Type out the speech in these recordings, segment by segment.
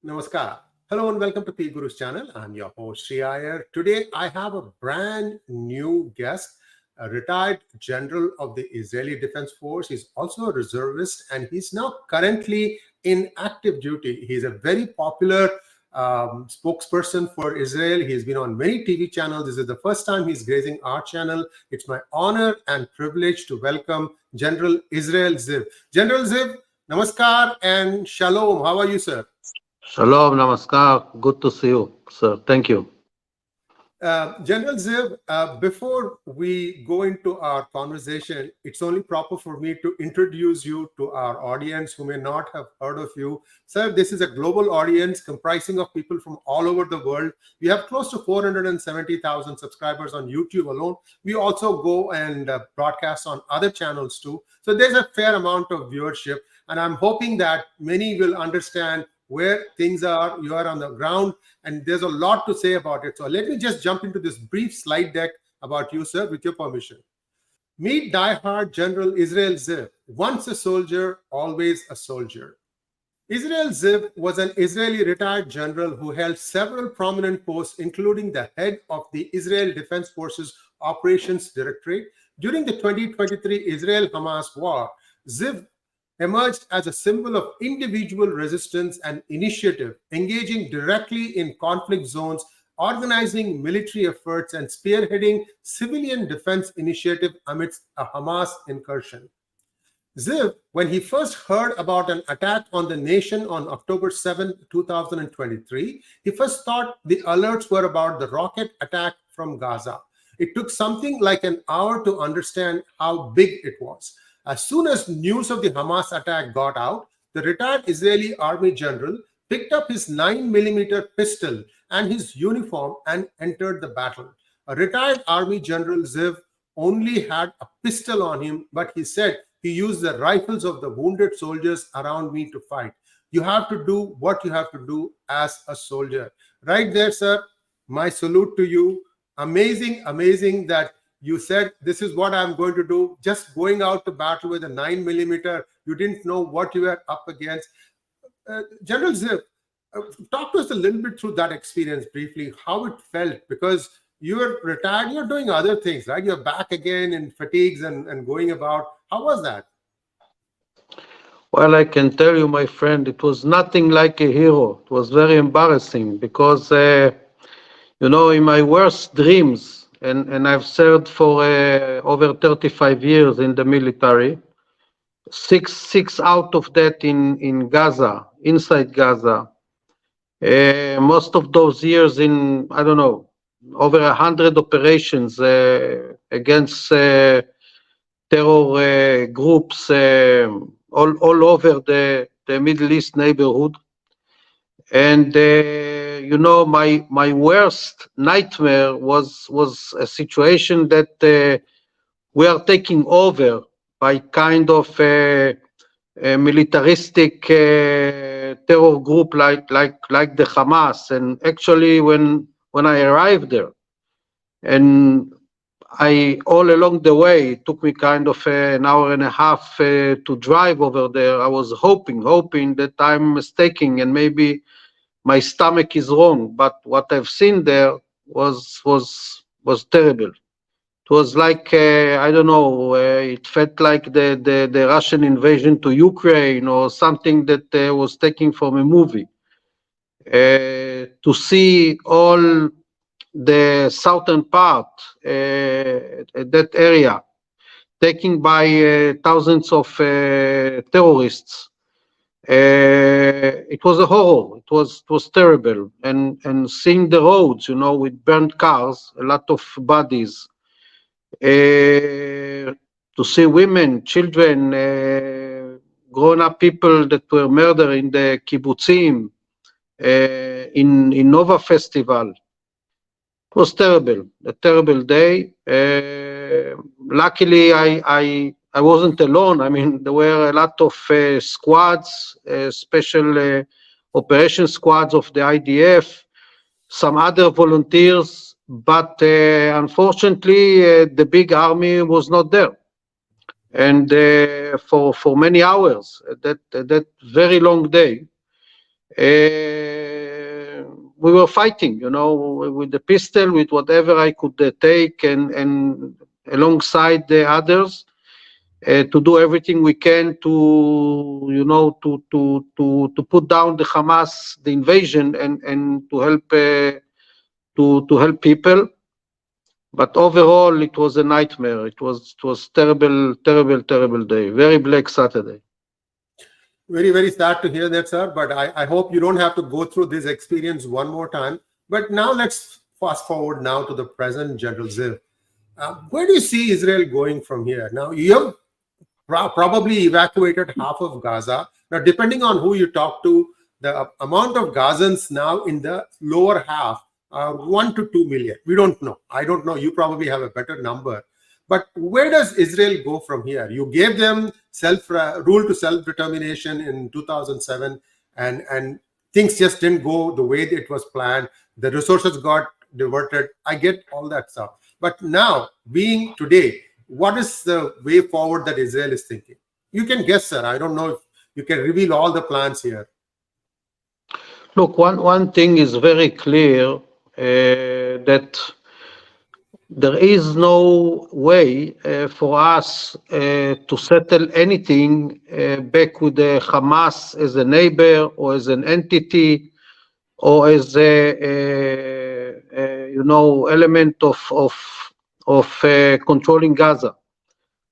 Namaskar. Hello and welcome to PGurus channel. I'm your host Sree Iyer. Today I have a brand new guest, a retired general of the Israeli Defense Force. He's also a reservist and he's now currently in active duty. He's a very popular spokesperson for Israel. He's been on many TV channels. This is the first time he's gracing our channel. It's my honor and privilege to welcome General Israel Ziv. General Ziv, namaskar and shalom. How are you, sir? Shalom, namaskar. Good to see you, sir. Thank you. General Ziv, before we go into our conversation, it's only proper for me to introduce you to our audience who may not have heard of you. Sir, this is a global audience comprising of people from all over the world. We have close to 470,000 subscribers on YouTube alone. We also go and broadcast on other channels too. So there's a fair amount of viewership, and I'm hoping that many will understand where things are. You are on the ground and there's a lot to say about it. So let me just jump into this brief slide deck about you, sir, with your permission. Meet diehard General Israel Ziv, once a soldier, always a soldier. Israel Ziv was an Israeli retired general who held several prominent posts, including the head of the Israel Defense Forces Operations Directorate. During the 2023 Israel-Hamas war, Ziv emerged as a symbol of individual resistance and initiative, engaging directly in conflict zones, organizing military efforts, and spearheading civilian defense initiative amidst a Hamas incursion. Ziv, when he first heard about an attack on the nation on October 7, 2023, he first thought the alerts were about the rocket attack from Gaza. It took something like an hour to understand how big it was. As soon as news of the Hamas attack got out, the retired Israeli army general picked up his 9mm pistol and his uniform and entered the battle. A retired army general, Ziv, only had a pistol on him, but he said he used the rifles of the wounded soldiers around me to fight. You have to do what you have to do as a soldier. Right there, sir, my salute to you. Amazing, amazing that you said, this is what I'm going to do. Just going out to battle with a 9mm, you didn't know what you were up against. General Ziv, talk to us a little bit through that experience briefly, how it felt, because you're retired, you're doing other things, right? You're back again in fatigues and going about. How was that? Well, I can tell you, my friend, it was nothing like a hero. It was very embarrassing because, in my worst dreams, and I've served for over 35 years in the military, six out of that in Gaza, inside Gaza. Most of those years in, I don't know, over 100 operations against terror groups all over the Middle East neighborhood. And my worst nightmare was a situation that we are taking over by kind of a militaristic terror group like the Hamas. And actually, when I arrived there, and all along the way, it took me kind of an hour and a half to drive over there. I was hoping that I'm mistaken and maybe my stomach is wrong, but what I've seen there was terrible. It was like I don't know. It felt like the Russian invasion to Ukraine or something that was taken from a movie. To see all the southern part, that area, taken by thousands of terrorists. It was a horror. It was terrible, and seeing the roads, with burnt cars, a lot of bodies, to see women, children, grown-up people that were murdered in the kibbutzim, in Nova Festival. It was terrible, a terrible day. Luckily, I wasn't alone. I mean, there were a lot of squads, special operation squads of the IDF, some other volunteers, but unfortunately, the big army was not there. And for many hours, that very long day, we were fighting, with the pistol, with whatever I could take, and alongside the others, to do everything we can to put down the Hamas, the invasion, and to help people. But overall, it was a nightmare. It was terrible day. Very black Saturday. Very, very sad to hear that, sir. But I hope you don't have to go through this experience one more time. But now let's fast forward now to the present, General Ziv. Where do you see Israel going from here? Now, you have probably evacuated half of Gaza. Now, depending on who you talk to, the amount of Gazans now in the lower half are 1 to 2 million. We don't know. I don't know. You probably have a better number. But where does Israel go from here? You gave them rule to self-determination in 2007, and things just didn't go the way it was planned. The resources got diverted. I get all that stuff. But now, being today, what is the way forward that Israel is thinking? You can guess, sir. I don't know if you can reveal all the plans here. Look, one thing is very clear, that there is no way for us to settle anything back with the Hamas as a neighbor or as an entity or as element of controlling Gaza.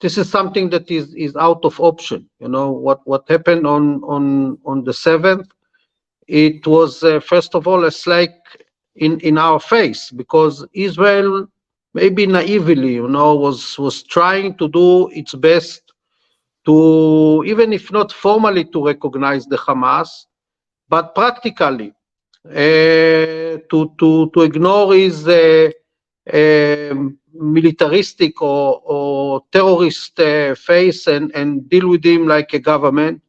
This is something that is out of option. What happened on the 7th, it was first of all a slap in our face, because Israel, maybe naively, was trying to do its best to, even if not formally, to recognize the Hamas, but practically to ignore his militaristic or terrorist face and deal with him like a government.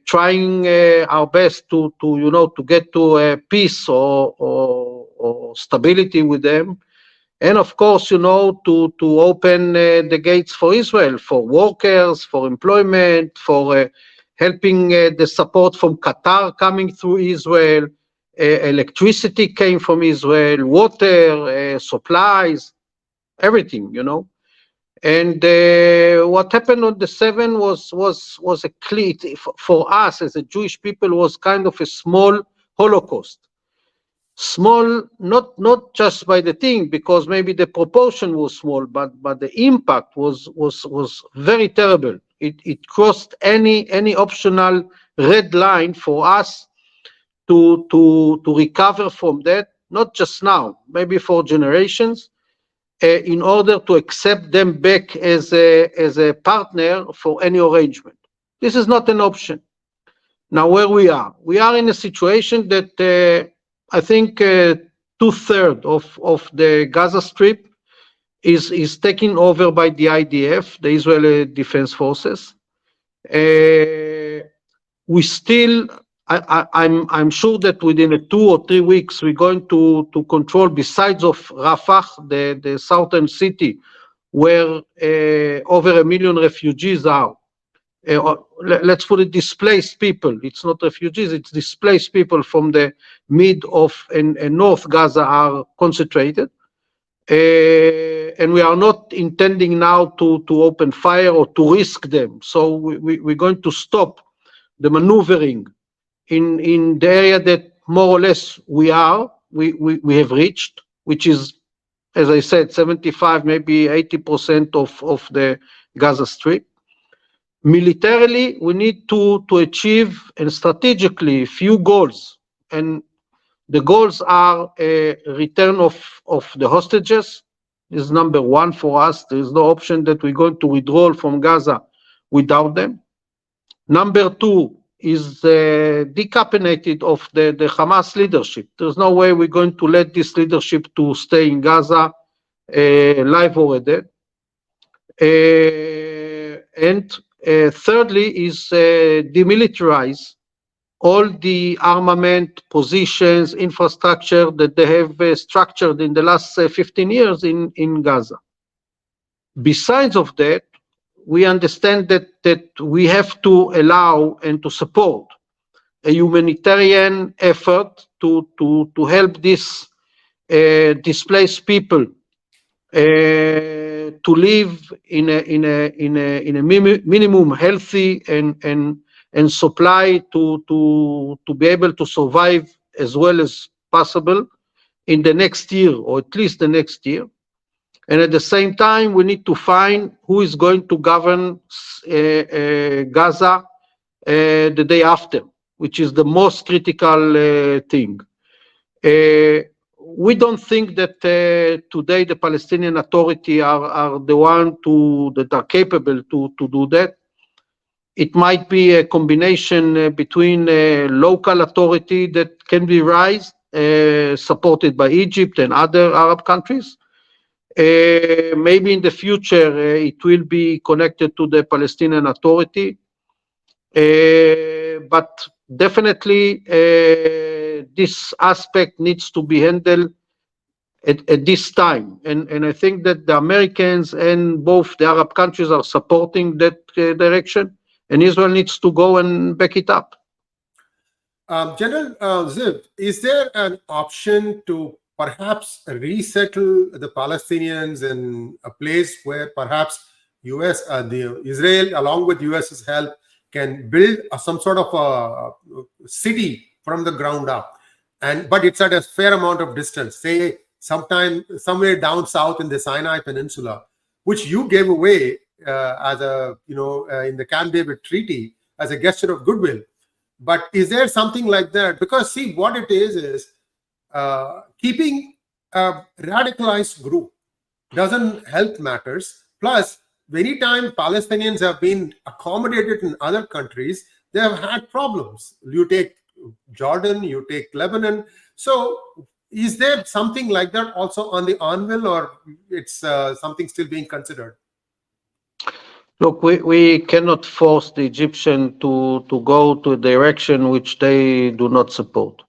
Trying our best to get to a peace or stability with them, and of course, to open the gates for Israel, for workers, for employment, for helping the support from Qatar coming through Israel. Electricity came from Israel, water, supplies, everything, And what happened on the 7th was a clear, for us as a Jewish people, was kind of a small Holocaust. Small, not just by the thing, because maybe the proportion was small, but the impact was very terrible. It crossed any optional red line for us to recover from that, not just now, maybe for generations. In order to accept them back as a partner for any arrangement. This is not an option. Now, where we are in a situation that I think 2/3 of the Gaza Strip is taken over by the IDF, the Israeli Defense Forces. We still, I'm sure that within 2 or 3 weeks, we're going to control, besides of Rafah, the southern city, where over 1 million refugees are. Let's put it, displaced people. It's not refugees, it's displaced people from the mid of and north Gaza are concentrated. And we are not intending now to open fire or to risk them. So we're going to stop the maneuvering in the area that more or less we have reached, which is, as I said, 75, maybe 80% of the Gaza Strip. Militarily, we need to achieve, and strategically, few goals. And the goals are a return of the hostages. This is number one for us. There is no option that we're going to withdraw from Gaza without them. Number two is decapitation of the Hamas leadership. There's no way we're going to let this leadership to stay in Gaza, live or dead. And thirdly is demilitarize all the armament positions, infrastructure that they have structured in the last 15 years in Gaza. Besides of that, we understand that we have to allow and to support a humanitarian effort to help these displaced people to live in a minimum healthy and supply to be able to survive as well as possible in the next year, or at least the next year. And at the same time, we need to find who is going to govern Gaza the day after, which is the most critical thing. We don't think that today the Palestinian Authority are the one that are capable to do that. It might be a combination between a local authority that can be raised, supported by Egypt and other Arab countries. Maybe in the future it will be connected to the Palestinian Authority. But definitely this aspect needs to be handled at this time. And I think that the Americans and both the Arab countries are supporting that direction, and Israel needs to go and back it up. General Ziv, is there an option to perhaps resettle the Palestinians in a place where perhaps Israel, along with US's help, can build some sort of a city from the ground up, but it's at a fair amount of distance, say somewhere down south in the Sinai Peninsula, which you gave away as a in the Camp David Treaty as a gesture of goodwill. But is there something like that? Because see, what it is keeping a radicalized group doesn't help matters. Plus, many times Palestinians have been accommodated in other countries, they have had problems. You take Jordan, you take Lebanon. So is there something like that also on the anvil, or it's something still being considered? Look, we cannot force the Egyptian to go to a direction which they do not support.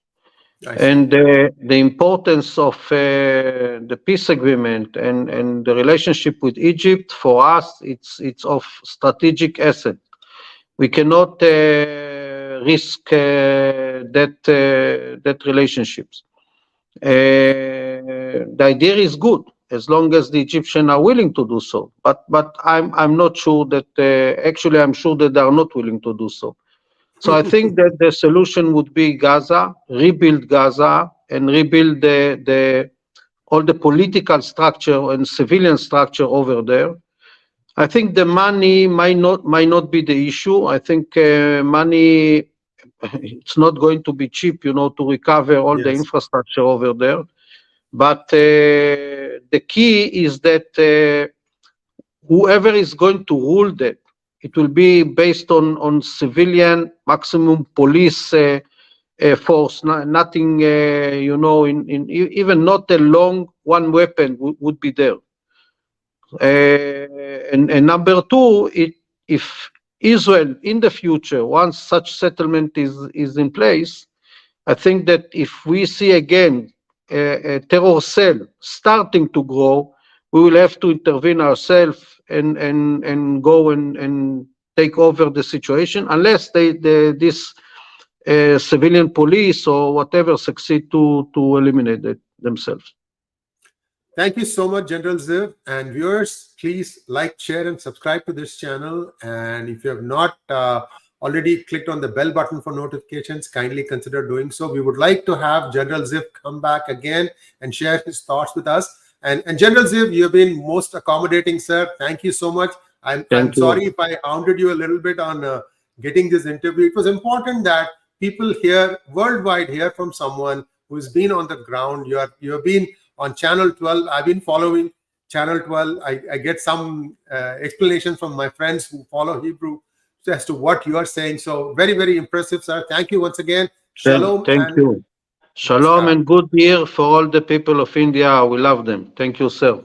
And the importance of the peace agreement and the relationship with Egypt, for us, it's of strategic asset. We cannot risk that relationships. The idea is good as long as the Egyptians are willing to do so. But I'm not sure that actually I'm sure that they are not willing to do so. So I think that the solution would be Gaza, rebuild Gaza, and rebuild all the political structure and civilian structure over there. I think the money might not be the issue. I think money, it's not going to be cheap, to recover all the infrastructure over there. But the key is that whoever is going to rule that, it will be based on civilian, maximum police force, nothing, even not a long one weapon would be there. And number two, if Israel in the future, once such settlement is in place, I think that if we see again a terror cell starting to grow, we will have to intervene ourselves and go and take over the situation, unless this civilian police or whatever succeed to eliminate it themselves. Thank you so much, General Ziv. And viewers, please like, share, and subscribe to this channel. And if you have not already clicked on the bell button for notifications, kindly consider doing so. We would like to have General Ziv come back again and share his thoughts with us. And General Ziv, you have been most accommodating, sir. Thank you so much. I'm sorry if I hounded you a little bit on getting this interview. It was important that people here worldwide hear from someone who's been on the ground. You have been on Channel 12. I've been following Channel 12. I get some explanations from my friends who follow Hebrew as to what you are saying. So very, very impressive, sir. Thank you once again. Shalom. Thank you. Shalom and good year for all the people of India. We love them. Thank you, sir.